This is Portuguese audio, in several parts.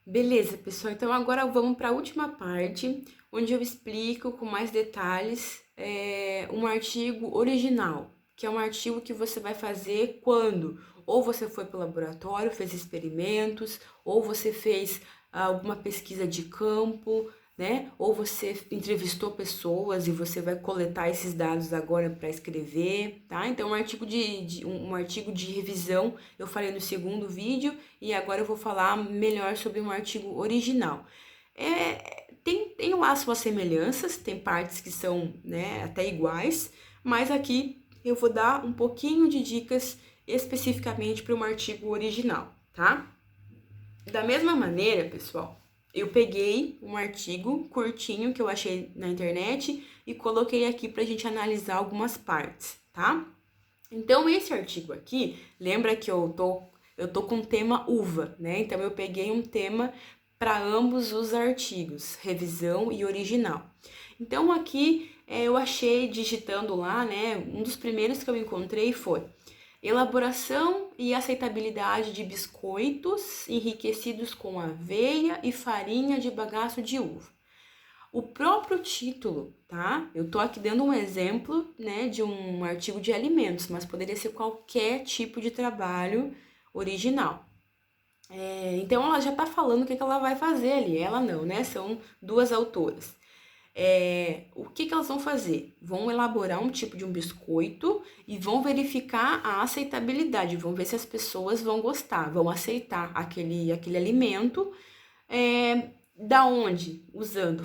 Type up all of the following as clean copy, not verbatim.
Beleza, pessoal, então agora vamos para a última parte, onde eu explico com mais detalhes um artigo original, que é um artigo que você vai fazer quando ou você foi para o laboratório, fez experimentos, ou você fez alguma pesquisa de campo, né? Ou você entrevistou pessoas e você vai coletar esses dados agora para escrever, tá? Então, um artigo de revisão eu falei no segundo vídeo e agora eu vou falar melhor sobre um artigo original. Tem lá suas semelhanças, tem partes que são, né, até iguais, mas aqui eu vou dar um pouquinho de dicas especificamente para um artigo original, tá? Da mesma maneira, pessoal, eu peguei um artigo curtinho que eu achei na internet e coloquei aqui para a gente analisar algumas partes, tá? Então, esse artigo aqui, lembra que eu tô com o tema uva, né? Então, eu peguei um tema para ambos os artigos, revisão e original. Então, aqui eu achei, digitando lá, né? Um dos primeiros que eu encontrei foi elaboração e aceitabilidade de biscoitos enriquecidos com aveia e farinha de bagaço de uva. O próprio título, tá? Eu tô aqui dando um exemplo, né, de um artigo de alimentos, mas poderia ser qualquer tipo de trabalho original. Então ela já tá falando o que ela vai fazer ali. Ela não, né? São duas autoras. O que elas vão fazer? Vão elaborar um tipo de um biscoito e vão verificar a aceitabilidade, vão ver se as pessoas vão gostar, vão aceitar aquele alimento. Da onde? Usando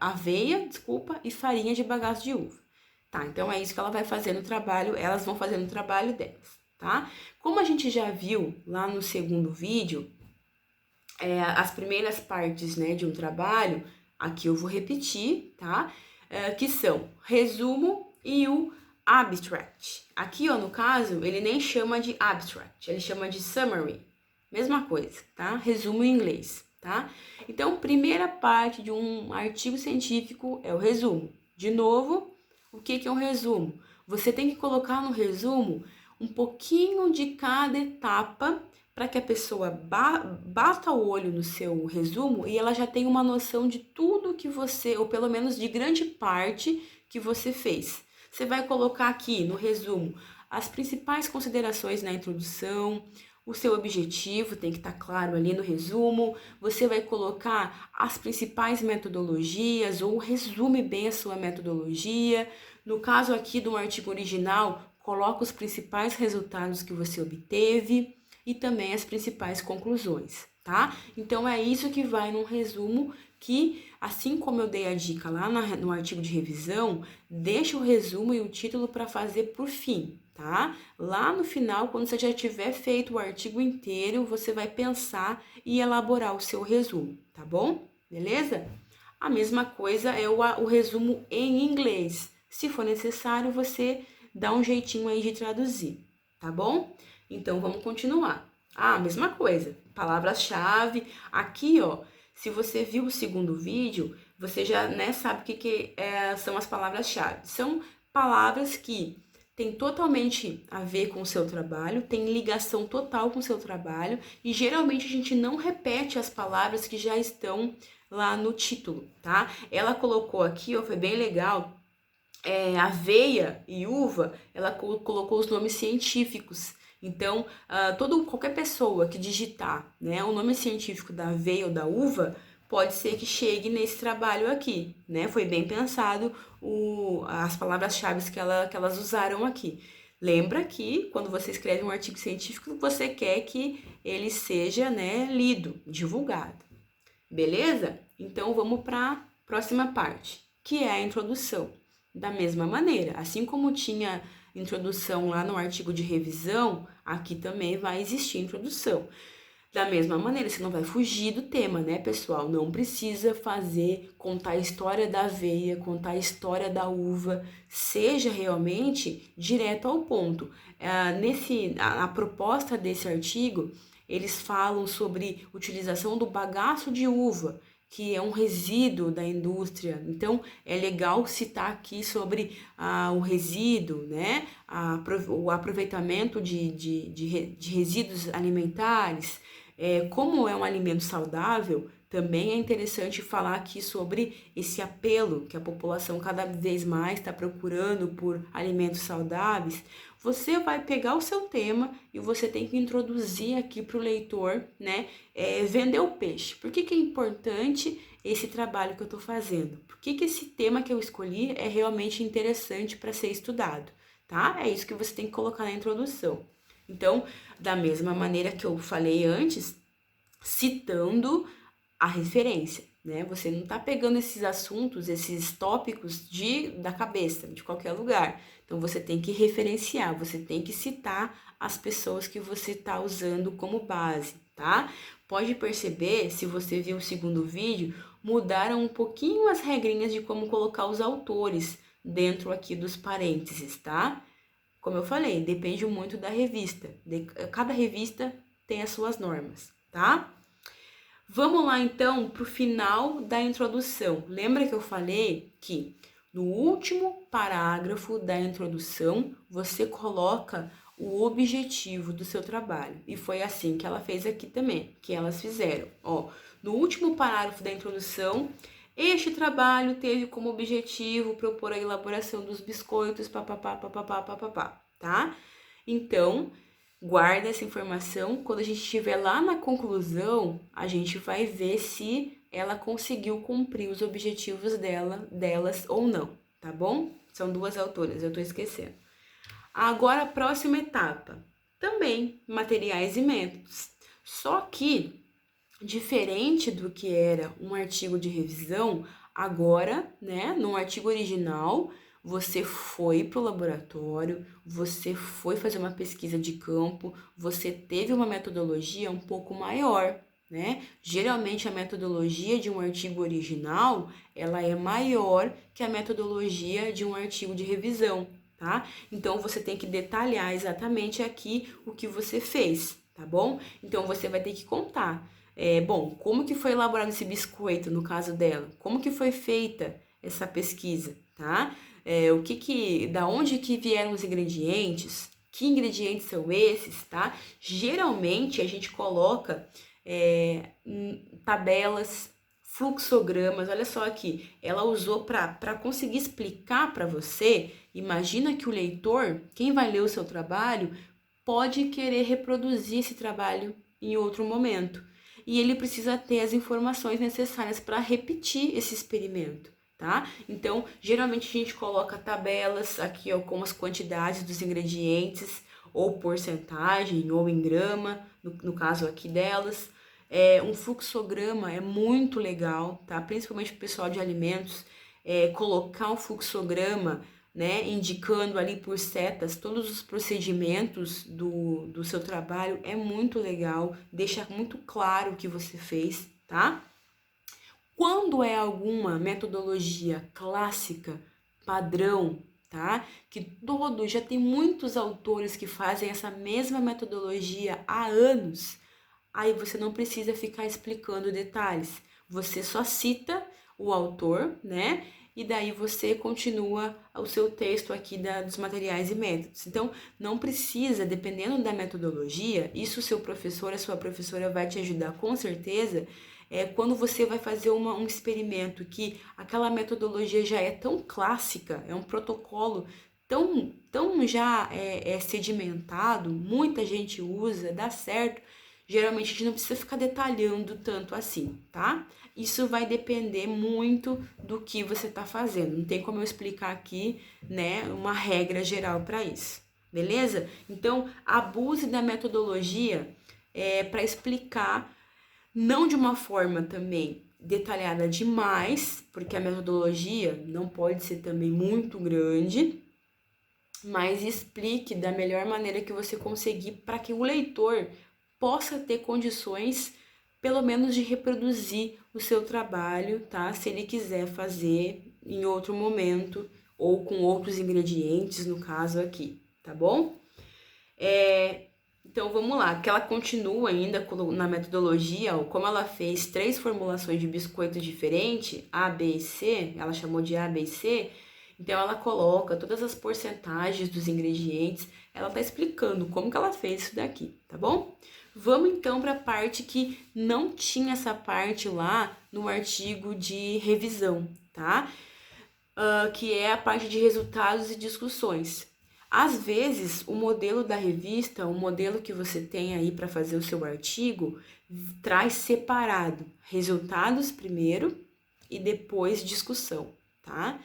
aveia, desculpa, e farinha de bagaço de uva. Tá, então é isso que ela vai fazer no trabalho, elas vão fazer no trabalho delas, tá? Como a gente já viu lá no segundo vídeo, as primeiras partes, né, de um trabalho, aqui eu vou repetir, tá? Que são resumo e o abstract. Aqui, ó, no caso, ele nem chama de abstract, ele chama de summary. Mesma coisa, tá? Resumo em inglês, tá? Então, primeira parte de um artigo científico é o resumo. De novo, o que é um resumo? Você tem que colocar no resumo um pouquinho de cada etapa para que a pessoa bata o olho no seu resumo e ela já tenha uma noção de tudo que você, ou pelo menos de grande parte que você fez. Você vai colocar aqui no resumo as principais considerações na introdução, o seu objetivo tem que estar claro ali no resumo, você vai colocar as principais metodologias ou resume bem a sua metodologia. No caso aqui do artigo original, coloca os principais resultados que você obteve e também as principais conclusões, tá? Então é isso que vai num resumo que, assim como eu dei a dica lá no artigo de revisão, deixa o resumo e o título para fazer por fim, tá? Lá no final, quando você já tiver feito o artigo inteiro, você vai pensar e elaborar o seu resumo, tá bom? Beleza? A mesma coisa é o resumo em inglês. Se for necessário, você dá um jeitinho aí de traduzir, tá bom? Então, vamos continuar. A mesma coisa, palavras-chave. Aqui, ó, se você viu o segundo vídeo, você já, né, sabe o que são as palavras-chave. São palavras que têm totalmente a ver com o seu trabalho, tem ligação total com o seu trabalho e geralmente a gente não repete as palavras que já estão lá no título, tá? Ela colocou aqui, ó, foi bem legal, aveia e uva, ela colocou os nomes científicos. Então, qualquer pessoa que digitar, né, o nome científico da aveia ou da uva, pode ser que chegue nesse trabalho aqui, né? Foi bem pensado as palavras-chave que elas usaram aqui. Lembra que quando você escreve um artigo científico, você quer que ele seja, né, lido, divulgado. Beleza? Então, vamos para a próxima parte, que é a introdução. Da mesma maneira, assim como tinha introdução lá no artigo de revisão, aqui também vai existir introdução. Da mesma maneira, você não vai fugir do tema, né, pessoal? Não precisa contar a história da aveia, contar a história da uva, seja realmente direto ao ponto. A proposta desse artigo, eles falam sobre utilização do bagaço de uva, que é um resíduo da indústria. Então, é legal citar aqui sobre o resíduo, né? O aproveitamento de resíduos alimentares. Como é um alimento saudável, também é interessante falar aqui sobre esse apelo que a população cada vez mais está procurando por alimentos saudáveis. Você vai pegar o seu tema e você tem que introduzir aqui para o leitor, né? Vender o peixe. Por que é importante esse trabalho que eu estou fazendo? Por que esse tema que eu escolhi é realmente interessante para ser estudado, tá? É isso que você tem que colocar na introdução. Então, da mesma maneira que eu falei antes, citando a referência, né? Você não tá pegando esses assuntos, esses tópicos da cabeça, de qualquer lugar. Então, você tem que referenciar, você tem que citar as pessoas que você tá usando como base, tá? Pode perceber, se você viu o segundo vídeo, mudaram um pouquinho as regrinhas de como colocar os autores dentro aqui dos parênteses, tá? Como eu falei, depende muito da revista. Cada revista tem as suas normas, tá? Vamos lá, então, para o final da introdução. Lembra que eu falei que no último parágrafo da introdução, você coloca o objetivo do seu trabalho. E foi assim que ela fez aqui também, que elas fizeram. Ó, no último parágrafo da introdução, este trabalho teve como objetivo propor a elaboração dos biscoitos, papapá, papapá, papapá, tá? Então, guarda essa informação. Quando a gente estiver lá na conclusão, a gente vai ver se ela conseguiu cumprir os objetivos delas ou não, tá bom? São duas autoras, eu tô esquecendo. Agora, a próxima etapa. Também materiais e métodos. Só que, diferente do que era um artigo de revisão, agora, né, no artigo original, você foi para o laboratório, você foi fazer uma pesquisa de campo, você teve uma metodologia um pouco maior, né? Geralmente a metodologia de um artigo original, ela é maior que a metodologia de um artigo de revisão, tá? Então você tem que detalhar exatamente aqui o que você fez, tá bom? Então você vai ter que contar. Bom, como que foi elaborado esse biscoito no caso dela? Como que foi feita essa pesquisa, tá? Da onde que vieram os ingredientes? Que ingredientes são esses, tá? Geralmente a gente coloca tabelas, fluxogramas. Olha só aqui, ela usou para conseguir explicar para você. Imagina que o leitor, quem vai ler o seu trabalho, pode querer reproduzir esse trabalho em outro momento. E ele precisa ter as informações necessárias para repetir esse experimento, tá? Então, geralmente a gente coloca tabelas aqui, ó, com as quantidades dos ingredientes, ou porcentagem, ou em grama, no caso aqui delas. Um fluxograma é muito legal, tá? Principalmente para o pessoal de alimentos, colocar um fluxograma, né, indicando ali por setas todos os procedimentos do seu trabalho, é muito legal, deixa muito claro o que você fez, tá? Quando é alguma metodologia clássica, padrão, tá? Que já tem muitos autores que fazem essa mesma metodologia há anos, aí você não precisa ficar explicando detalhes, você só cita o autor, né? E daí você continua o seu texto aqui dos materiais e métodos. Então, não precisa, dependendo da metodologia, isso o seu professor, a sua professora vai te ajudar com certeza, quando você vai fazer um experimento que aquela metodologia já é tão clássica, é um protocolo tão já sedimentado, muita gente usa, dá certo. Geralmente a gente não precisa ficar detalhando tanto assim, tá? Isso vai depender muito do que você tá fazendo. Não tem como eu explicar aqui, né, uma regra geral para isso, beleza? Então, abuse da metodologia para explicar, não de uma forma também detalhada demais, porque a metodologia não pode ser também muito grande, mas explique da melhor maneira que você conseguir para que o leitor possa ter condições, pelo menos, de reproduzir o seu trabalho, tá? Se ele quiser fazer em outro momento ou com outros ingredientes, no caso aqui, tá bom? Então vamos lá, que ela continua ainda na metodologia, ó, como ela fez 3 formulações de biscoito diferente, A, B e C, ela chamou de A, B e C, então ela coloca todas as porcentagens dos ingredientes, ela tá explicando como que ela fez isso daqui, tá bom? Vamos então para a parte que não tinha essa parte lá no artigo de revisão, tá? Que é a parte de resultados e discussões. Às vezes, o modelo da revista, o modelo que você tem aí para fazer o seu artigo, traz separado resultados primeiro e depois discussão, tá?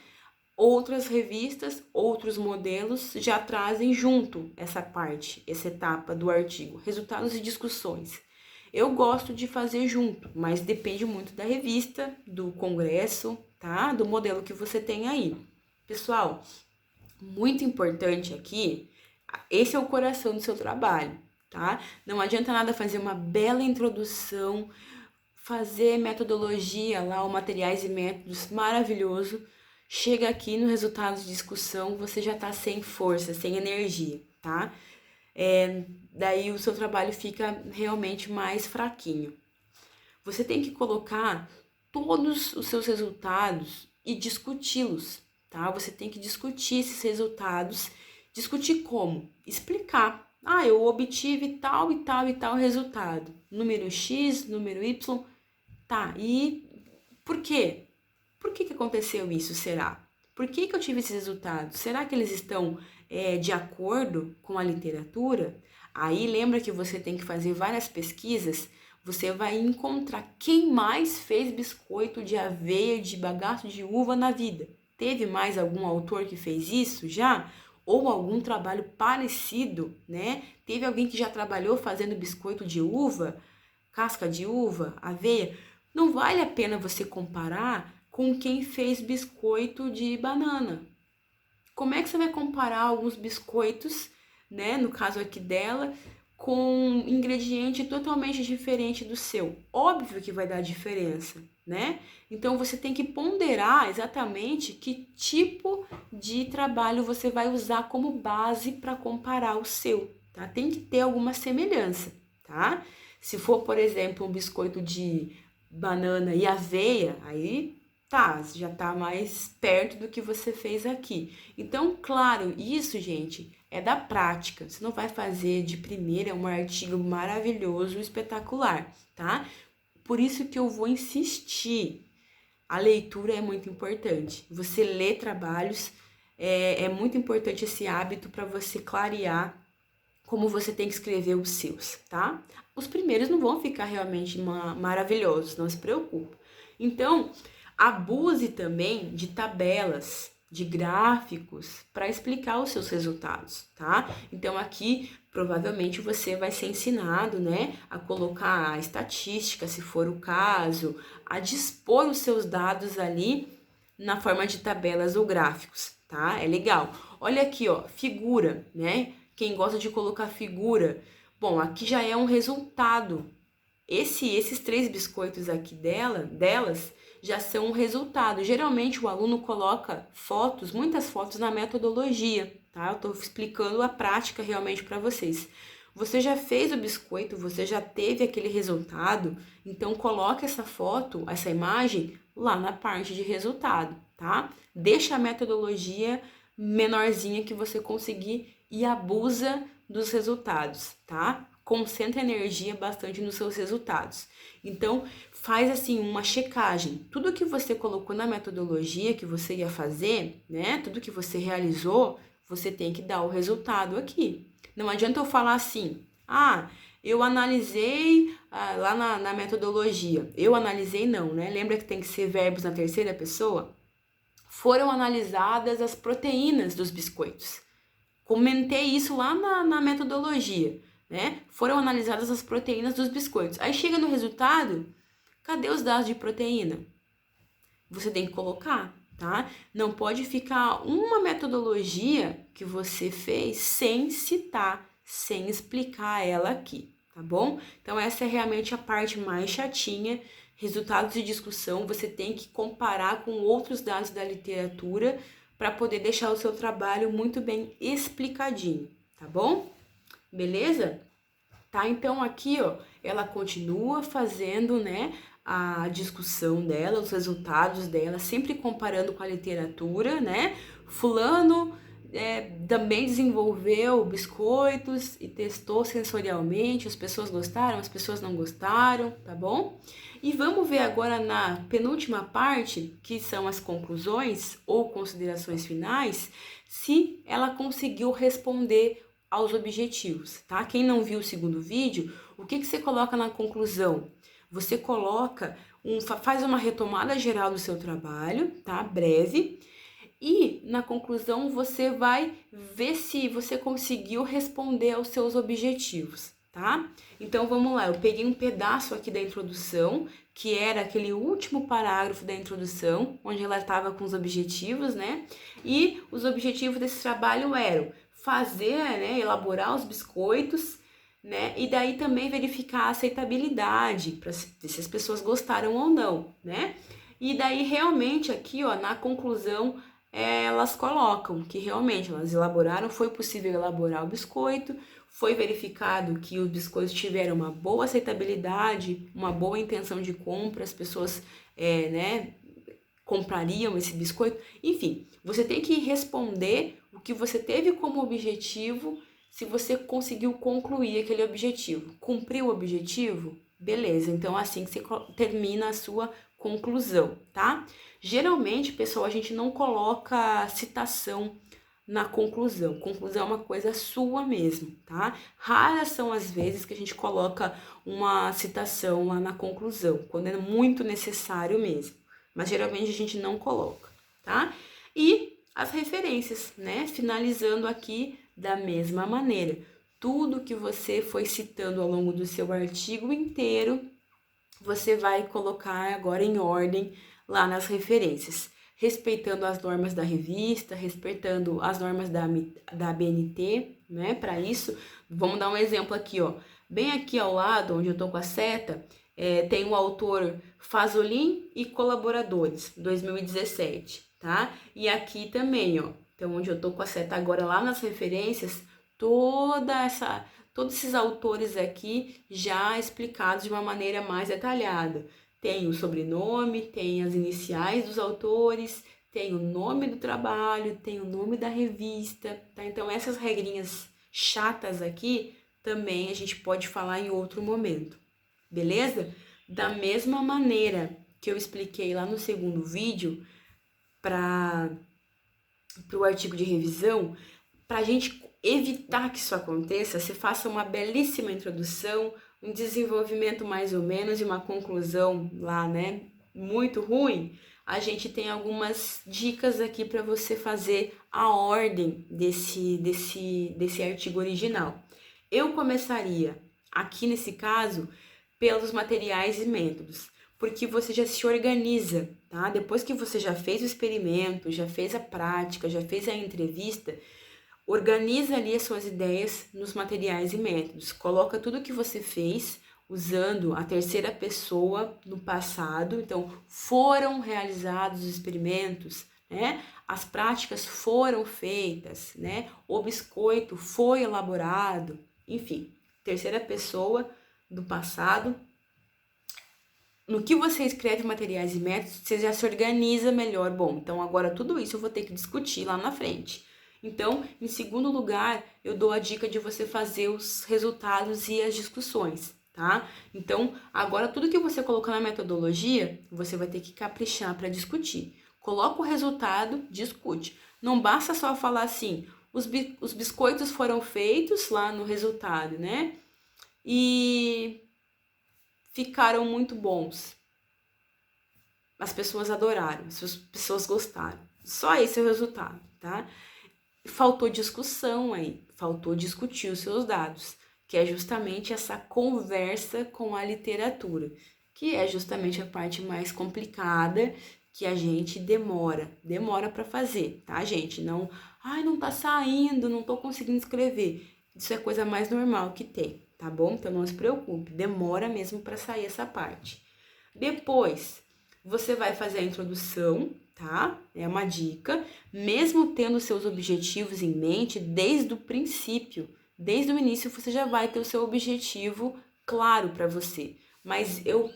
Outras revistas, outros modelos já trazem junto essa parte, essa etapa do artigo, resultados e discussões. Eu gosto de fazer junto, mas depende muito da revista, do congresso, tá? Do modelo que você tem aí. Pessoal, muito importante aqui, esse é o coração do seu trabalho, tá? Não adianta nada fazer uma bela introdução, fazer metodologia lá, ou materiais e métodos maravilhoso. Chega aqui no resultado de discussão, você já tá sem força, sem energia, tá? Daí o seu trabalho fica realmente mais fraquinho. Você tem que colocar todos os seus resultados e discuti-los, tá? Você tem que discutir esses resultados. Discutir como? Explicar. Eu obtive tal e tal e tal resultado. Número X, número Y. Tá, e por quê? Por que aconteceu isso, será? Por que eu tive esses resultados? Será que eles estão de acordo com a literatura? Aí lembra que você tem que fazer várias pesquisas, você vai encontrar quem mais fez biscoito de aveia, de bagaço de uva na vida. Teve mais algum autor que fez isso já? Ou algum trabalho parecido, né? Teve alguém que já trabalhou fazendo biscoito de uva, casca de uva, aveia? Não vale a pena você comparar com quem fez biscoito de banana. Como é que você vai comparar alguns biscoitos, né, no caso aqui dela, com um ingrediente totalmente diferente do seu? Óbvio que vai dar diferença, né? Então você tem que ponderar exatamente que tipo de trabalho você vai usar como base para comparar o seu, tá? Tem que ter alguma semelhança, tá? Se for, por exemplo, um biscoito de banana e aveia, aí tá, já tá mais perto do que você fez aqui. Então, claro, isso, gente, é da prática. Você não vai fazer de primeira um artigo maravilhoso, espetacular, tá? Por isso que eu vou insistir. A leitura é muito importante. Você lê trabalhos, é muito importante esse hábito para você clarear como você tem que escrever os seus, tá? Os primeiros não vão ficar realmente maravilhosos, não se preocupe. Então, abuse também de tabelas, de gráficos para explicar os seus resultados, tá? Então aqui provavelmente você vai ser ensinado, né, a colocar a estatística, se for o caso, a dispor os seus dados ali na forma de tabelas ou gráficos, tá? É legal. Olha aqui, ó, figura, né? Quem gosta de colocar figura, bom, aqui já é um resultado. Esses 3 biscoitos aqui delas, já são um resultado. Geralmente o aluno coloca fotos, muitas fotos na metodologia, tá? Eu tô explicando a prática realmente para vocês. Você já fez o biscoito, você já teve aquele resultado, então coloca essa foto, essa imagem lá na parte de resultado, tá? Deixa a metodologia menorzinha que você conseguir e abusa dos resultados, tá? Concentra energia bastante nos seus resultados. Então, faz assim uma checagem. Tudo que você colocou na metodologia que você ia fazer, né? Tudo que você realizou, você tem que dar o resultado aqui. Não adianta eu falar assim, eu analisei lá na metodologia. Eu analisei não, né? Lembra que tem que ser verbos na terceira pessoa? Foram analisadas as proteínas dos biscoitos. Comentei isso lá na metodologia, né? Foram analisadas as proteínas dos biscoitos. Aí chega no resultado, cadê os dados de proteína? Você tem que colocar, tá? Não pode ficar uma metodologia que você fez sem citar, sem explicar ela aqui, tá bom? Então essa é realmente a parte mais chatinha. Resultados de discussão, você tem que comparar com outros dados da literatura para poder deixar o seu trabalho muito bem explicadinho, tá bom? Beleza? tá? Então aqui, ó, ela continua fazendo, né, a discussão dela, os resultados dela, sempre comparando com a literatura, né? Fulano também desenvolveu biscoitos e testou sensorialmente, as pessoas gostaram, as pessoas não gostaram, tá bom? E vamos ver agora na penúltima parte, que são as conclusões ou considerações finais, se ela conseguiu responder aos objetivos, tá? Quem não viu o segundo vídeo, o que você coloca na conclusão? Você coloca, faz uma retomada geral do seu trabalho, tá? Breve. E na conclusão você vai ver se você conseguiu responder aos seus objetivos, tá? Então vamos lá, eu peguei um pedaço aqui da introdução, que era aquele último parágrafo da introdução, onde ela estava com os objetivos, né? E os objetivos desse trabalho eram fazer, né, elaborar os biscoitos, né? E daí também verificar a aceitabilidade, para ver se as pessoas gostaram ou não, né? E daí realmente aqui, ó, na conclusão, elas colocam que realmente elas elaboraram, foi possível elaborar o biscoito, foi verificado que os biscoitos tiveram uma boa aceitabilidade, uma boa intenção de compra, as pessoas, né, comprariam esse biscoito. Enfim, você tem que responder o que você teve como objetivo, se você conseguiu concluir aquele objetivo. Cumpriu o objetivo? Beleza, então assim que você termina a sua conclusão, tá? Geralmente, pessoal, a gente não coloca citação na conclusão. Conclusão é uma coisa sua mesmo, tá? Raras são as vezes que a gente coloca uma citação lá na conclusão, quando é muito necessário mesmo. Mas geralmente a gente não coloca, tá? E as referências, né? Finalizando aqui da mesma maneira. Tudo que você foi citando ao longo do seu artigo inteiro, você vai colocar agora em ordem lá nas referências, respeitando as normas da revista, respeitando as normas da BNT, né? Para isso, vamos dar um exemplo aqui, ó. Bem aqui ao lado, onde eu tô com a seta, tem o autor Fazolin e colaboradores, 2017, tá? E aqui também, ó, então onde eu tô com a seta agora lá nas referências, todos esses autores aqui já explicados de uma maneira mais detalhada. Tem o sobrenome, tem as iniciais dos autores, tem o nome do trabalho, tem o nome da revista, tá? Então essas regrinhas chatas aqui também a gente pode falar em outro momento, beleza? Da mesma maneira que eu expliquei lá no segundo vídeo para o artigo de revisão, para a gente evitar que isso aconteça, você faça uma belíssima introdução, um desenvolvimento mais ou menos e uma conclusão lá, né, muito ruim. A gente tem algumas dicas aqui para você fazer a ordem desse artigo original. Eu começaria, aqui nesse caso, pelos materiais e métodos, porque você já se organiza, tá? Depois que você já fez o experimento, já fez a prática, já fez a entrevista, organiza ali as suas ideias nos materiais e métodos. Coloca tudo que você fez usando a terceira pessoa no passado. Então, foram realizados os experimentos, né? As práticas foram feitas, né? O biscoito foi elaborado, enfim, terceira pessoa do passado. No que você escreve materiais e métodos, você já se organiza melhor. Bom, então agora tudo isso eu vou ter que discutir lá na frente. Então, em segundo lugar, eu dou a dica de você fazer os resultados e as discussões, tá? Então, agora tudo que você colocar na metodologia, você vai ter que caprichar para discutir. Coloca o resultado, discute. Não basta só falar assim, os biscoitos foram feitos lá no resultado, né? E ficaram muito bons. As pessoas adoraram, as pessoas gostaram. Só esse é o resultado, tá? Faltou discussão aí, faltou discutir os seus dados, que é justamente essa conversa com a literatura, que é justamente a parte mais complicada que a gente demora para fazer, tá, gente? Não, não tá saindo, não tô conseguindo escrever. Isso é a coisa mais normal que tem, tá bom? Então não se preocupe, demora mesmo para sair essa parte. Depois, você vai fazer a introdução, tá? É uma dica, mesmo tendo seus objetivos em mente desde o princípio, desde o início você já vai ter o seu objetivo claro para você. Mas eu,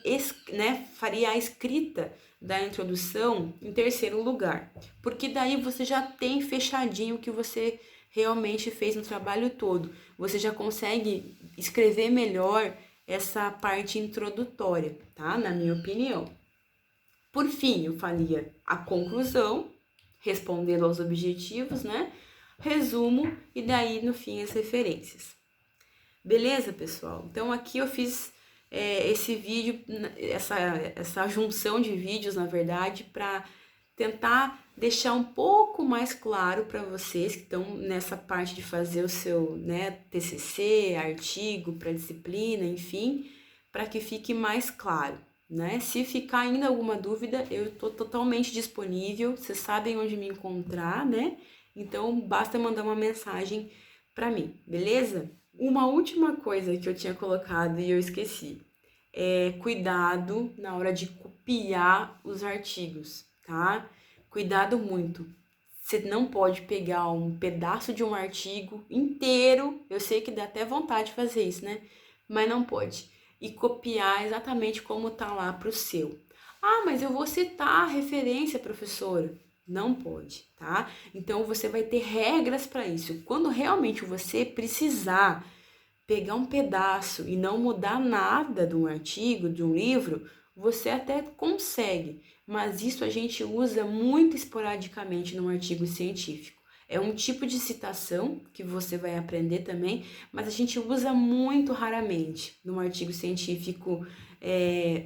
né, faria a escrita da introdução em terceiro lugar, porque daí você já tem fechadinho o que você realmente fez no trabalho todo. Você já consegue escrever melhor essa parte introdutória, tá? Na minha opinião. Por fim, eu faria a conclusão, respondendo aos objetivos, né? Resumo e daí no fim as referências. Beleza, pessoal? Então aqui eu fiz esse vídeo, essa junção de vídeos, na verdade, para tentar deixar um pouco mais claro para vocês que estão nessa parte de fazer o seu, né, TCC, artigo para disciplina, enfim, para que fique mais claro, né? Se ficar ainda alguma dúvida, eu estou totalmente disponível, vocês sabem onde me encontrar, né? Então basta mandar uma mensagem para mim, beleza? Uma última coisa que eu tinha colocado e eu esqueci é cuidado na hora de copiar os artigos, tá? Cuidado muito. Você não pode pegar um pedaço de um artigo inteiro, eu sei que dá até vontade de fazer isso, né? Mas não pode. E copiar exatamente como tá lá pro seu. Ah, mas eu vou citar a referência, professora. Não pode, tá? Então você vai ter regras para isso. Quando realmente você precisar pegar um pedaço e não mudar nada de um artigo, de um livro, você até consegue, mas isso a gente usa muito esporadicamente num artigo científico. É um tipo de citação que você vai aprender também, mas a gente usa muito raramente num artigo científico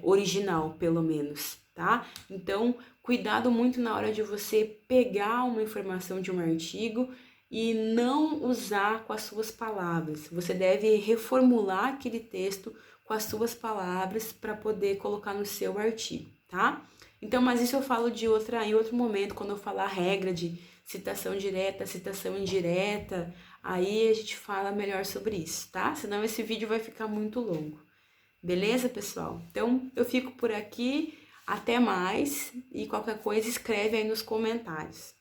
original, pelo menos, tá? Então, cuidado muito na hora de você pegar uma informação de um artigo e não usar com as suas palavras. Você deve reformular aquele texto com as suas palavras para poder colocar no seu artigo, tá? Então, mas isso eu falo em outro momento, quando eu falar a regra de citação direta, citação indireta, aí a gente fala melhor sobre isso, tá? Senão esse vídeo vai ficar muito longo. Beleza, pessoal? Então, eu fico por aqui, até mais, e qualquer coisa escreve aí nos comentários.